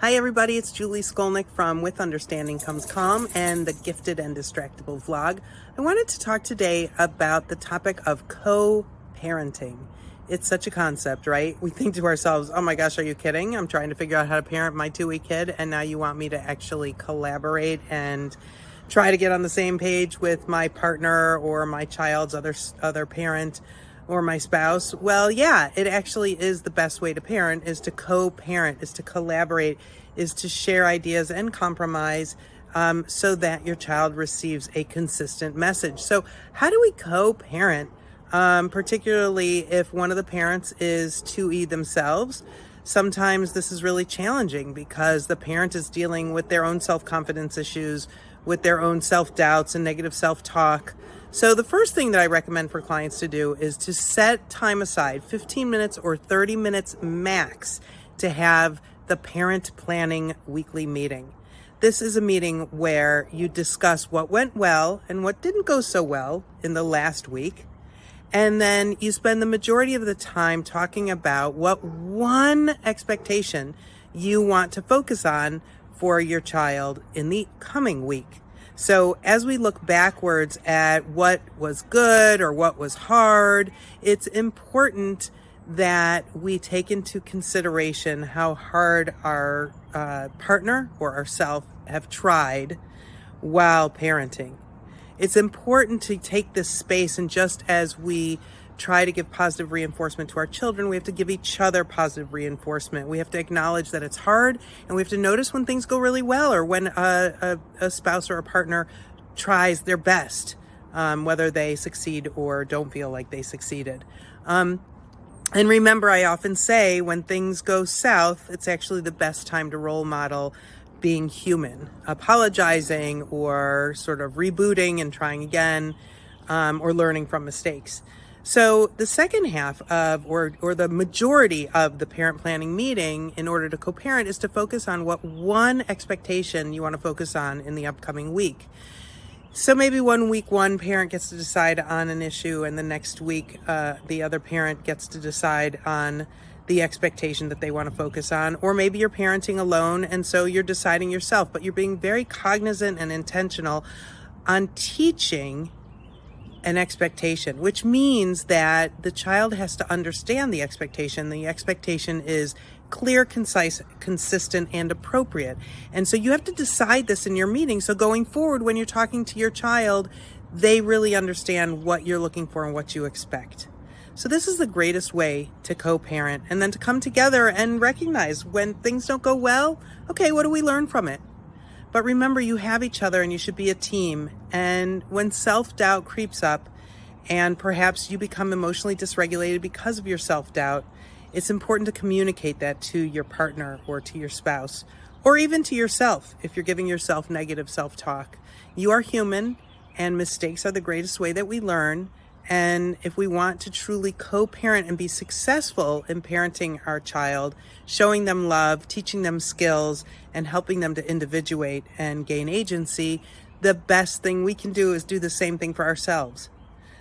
Hi everybody, it's Julie Skolnick from With Understanding Comes Calm and the Gifted and Distractible vlog. I wanted to talk today about the topic of co-parenting. It's such a concept, right? We think to ourselves, oh my gosh, are you kidding? I'm trying to figure out how to parent my 2-week kid and now you want me to actually collaborate and try to get on the same page with my partner or my child's other parent or my spouse. Well, yeah, it actually is the best way to parent, is to co-parent, is to collaborate, is to share ideas and compromise so that your child receives a consistent message. So how do we co-parent, particularly if one of the parents is 2E themselves? Sometimes this is really challenging because the parent is dealing with their own self-confidence issues, with their own self-doubts and negative self-talk. So the first thing that I recommend for clients to do is to set time aside, 15 minutes or 30 minutes max, to have the parent planning weekly meeting. This is a meeting where you discuss what went well and what didn't go so well in the last week. And then you spend the majority of the time talking about what one expectation you want to focus on for your child in the coming week. So as we look backwards at what was good or what was hard, it's important that we take into consideration how hard our partner or ourselves have tried while parenting. It's important to take this space, and just as we try to give positive reinforcement to our children, we have to give each other positive reinforcement. We have to acknowledge that it's hard, and we have to notice when things go really well, or when a spouse or a partner tries their best, whether they succeed or don't feel like they succeeded. And remember, I often say when things go south, it's actually the best time to role model being human, apologizing or sort of rebooting and trying again, or learning from mistakes. So the second half of, or the majority of the parent planning meeting in order to co-parent, is to focus on what one expectation you want to focus on in the upcoming week. So maybe one parent gets to decide on an issue, and the next week the other parent gets to decide on the expectation that they want to focus on. Or maybe you're parenting alone, and so you're deciding yourself, but you're being very cognizant and intentional on teaching an expectation, which means that the child has to understand the expectation. The expectation is clear, concise, consistent, and appropriate. And so you have to decide this in your meeting. So going forward, when you're talking to your child, they really understand what you're looking for and what you expect. So this is the greatest way to co-parent, and then to come together and recognize when things don't go well. Okay, what do we learn from it? But remember, you have each other and you should be a team. And when self-doubt creeps up and perhaps you become emotionally dysregulated because of your self-doubt, it's important to communicate that to your partner or to your spouse, or even to yourself if you're giving yourself negative self-talk. You are human, and mistakes are the greatest way that we learn. And if we want to truly co-parent and be successful in parenting our child, showing them love, teaching them skills, and helping them to individuate and gain agency, the best thing we can do is do the same thing for ourselves.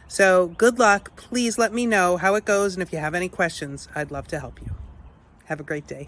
So good luck. Please let me know how it goes, and if you have any questions, I'd love to help you. Have a great day.